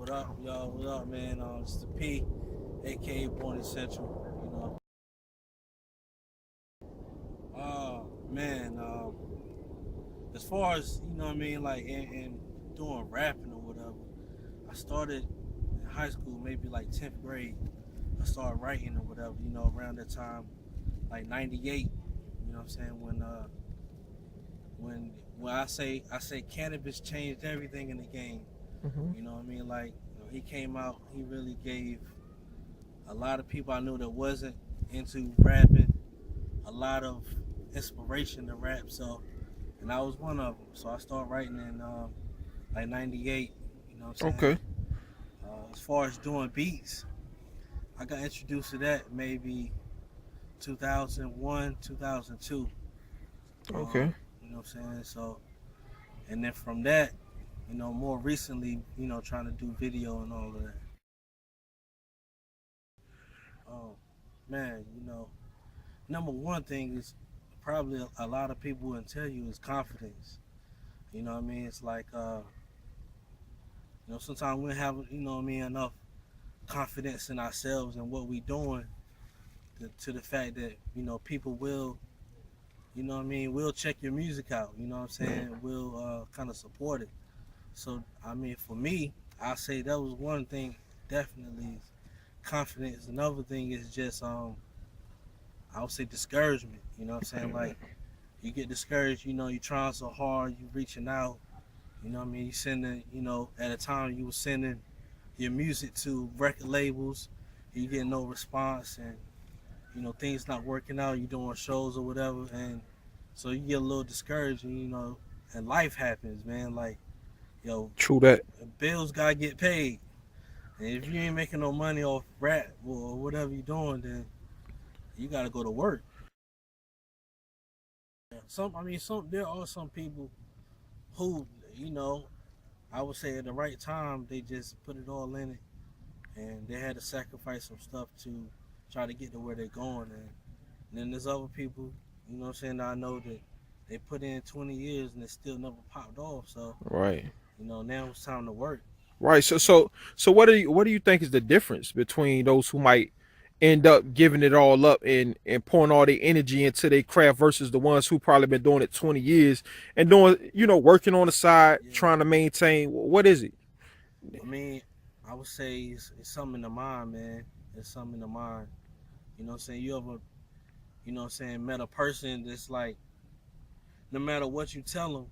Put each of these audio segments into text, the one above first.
What up, y'all? What up, man? It's the P, aka Born Essential. Man. As far as what I mean, like in doing rapping or whatever, I started in high school, maybe like 10th grade. I started writing or whatever. Around that time, like '98. You know what I'm saying? When I say cannabis changed everything in the game. Mm-hmm. You know what I mean? Like he came out, he really gave a lot of people I knew that wasn't into rapping a lot of inspiration to rap. So, and I was one of them. So I started writing in like '98. You know what I'm saying? Okay. As far as doing beats, I got introduced to that maybe 2001, 2002. Okay. You know what I'm saying? So, and then from that, more recently, trying to do video and all of that. Oh, man, number one thing is probably a lot of people wouldn't tell you is confidence. You know what I mean? It's like, sometimes we don't have, enough confidence in ourselves and what we doing to the fact that, people will, will check your music out. You know what I'm saying? Will kind of support it. So, I mean, for me, I say that was one thing, definitely confidence. Another thing is just, I would say discouragement. You know what I'm saying? Like, you get discouraged, you're trying so hard, you reaching out. You know what I mean? You sending, at a time you were sending your music to record labels, you get no response, and things not working out. You doing shows or whatever, and so you get a little discouraged, and life happens, man. Like, True that. bills gotta get paid, and if you ain't making no money off rap or whatever you're doing, then you gotta go to work. There are some people who, I would say at the right time they just put it all in it, and they had to sacrifice some stuff to try to get to where they're going. And then there's other people, what I'm saying, that I know that they put in 20 years and it still never popped off. So, Right. now it's time to work. Right. So what do you think is the difference between those who might end up giving it all up and pouring all their energy into their craft versus the ones who probably been doing it 20 years and doing, working on the side, Yeah. trying to maintain? What is it? I mean, I would say it's something in the mind, man. It's something in the mind. You know what I'm saying? You ever, met a person that's like, no matter what you tell them,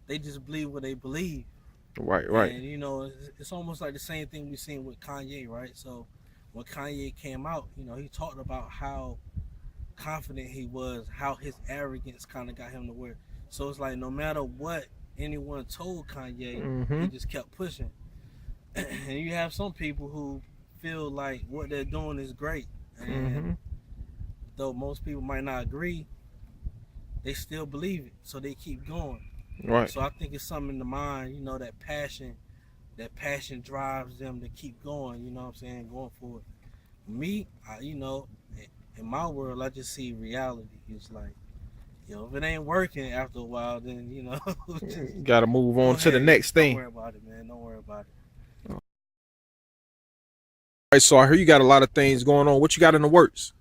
they just believe what they believe. Right, right. And, it's almost like the same thing we seen with Kanye, right? So when Kanye came out, he talked about how confident he was, how his arrogance kind of got him to where. So it's like no matter what anyone told Kanye, Mm-hmm. he just kept pushing. And you have some people who feel like what they're doing is great, and Mm-hmm. though most people might not agree, they still believe it, so they keep going. Right. So I think it's something in the mind, that passion drives them to keep going. You know what I'm saying? Going forward. Me, in my world, I just see reality. It's like, if it ain't working after a while, then just Got to move go on to the ahead. next Don't thing. worry about it, man. Don't worry about it. Right. So I hear you got a lot of things going on. What you got in the works?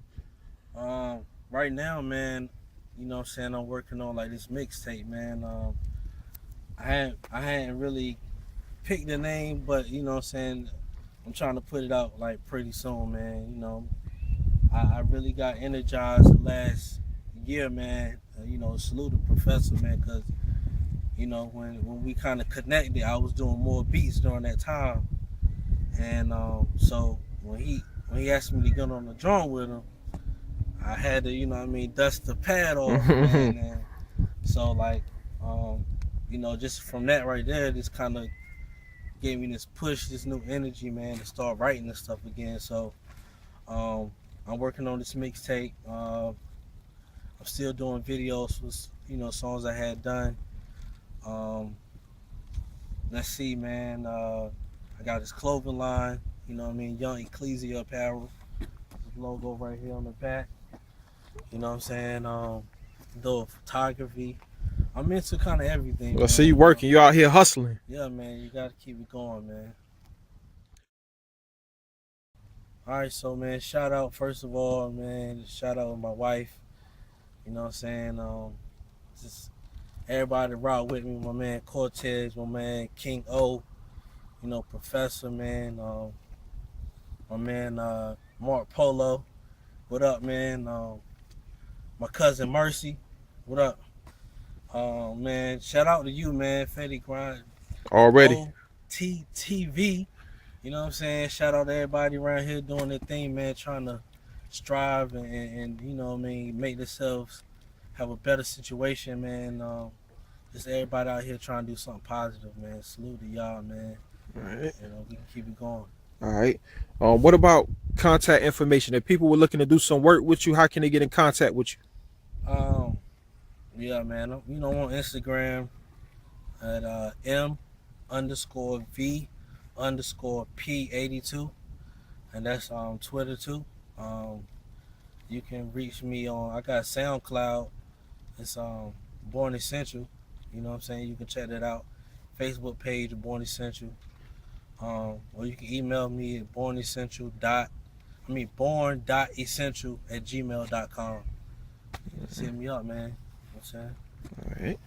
Right now, man, what I'm saying, I'm working on like this mixtape, man. I hadn't really picked the name, but what I'm saying, I'm trying to put it out like pretty soon, man. I really got energized the last year, man. Salute the professor, man, because when we kind of connected, I was doing more beats during that time, and so when he asked me to get on the drum with him, I had to dust the pad off, man. And so like, just from that right there, this kind of gave me this push, this new energy, man, to start writing this stuff again. So I'm working on this mixtape. I'm still doing videos for songs I had done. Um, let's see, man. I got this clothing line. Young Ecclesia Apparel. This logo right here on the back. You know what I'm saying? Doing photography. I'm into kind of everything. I see you working. You out here hustling. Yeah, man. You gotta keep it going, man. All right, so man, shout out first of all, man. Shout out to my wife. You know what I'm saying? Just everybody rock with me. My man Cortez, my man King O. You know, Professor, man. My man Mark Polo. What up, man? My cousin Mercy. What up? Man, shout out to you, man. FETTI Grind. Already. OTtv. You know what I'm saying? Shout out to everybody around here doing their thing, man, trying to strive and you know what I mean, make themselves have a better situation, man. Just everybody out here trying to do something positive, man. Salute to y'all, man. All right. You know, we can keep it going. All right. What about contact information? If people were looking to do some work with you, how can they get in contact with you? Yeah, man. You know, on Instagram at M_V_P82, and that's Twitter too. You can reach me on. I got SoundCloud. It's Bourne Essential. You know what I'm saying? You can check that out. Facebook page Bourne Essential. Or you can email me at bourne.essential@gmail.com. Just hit me up, man. You know what I'm saying? All right.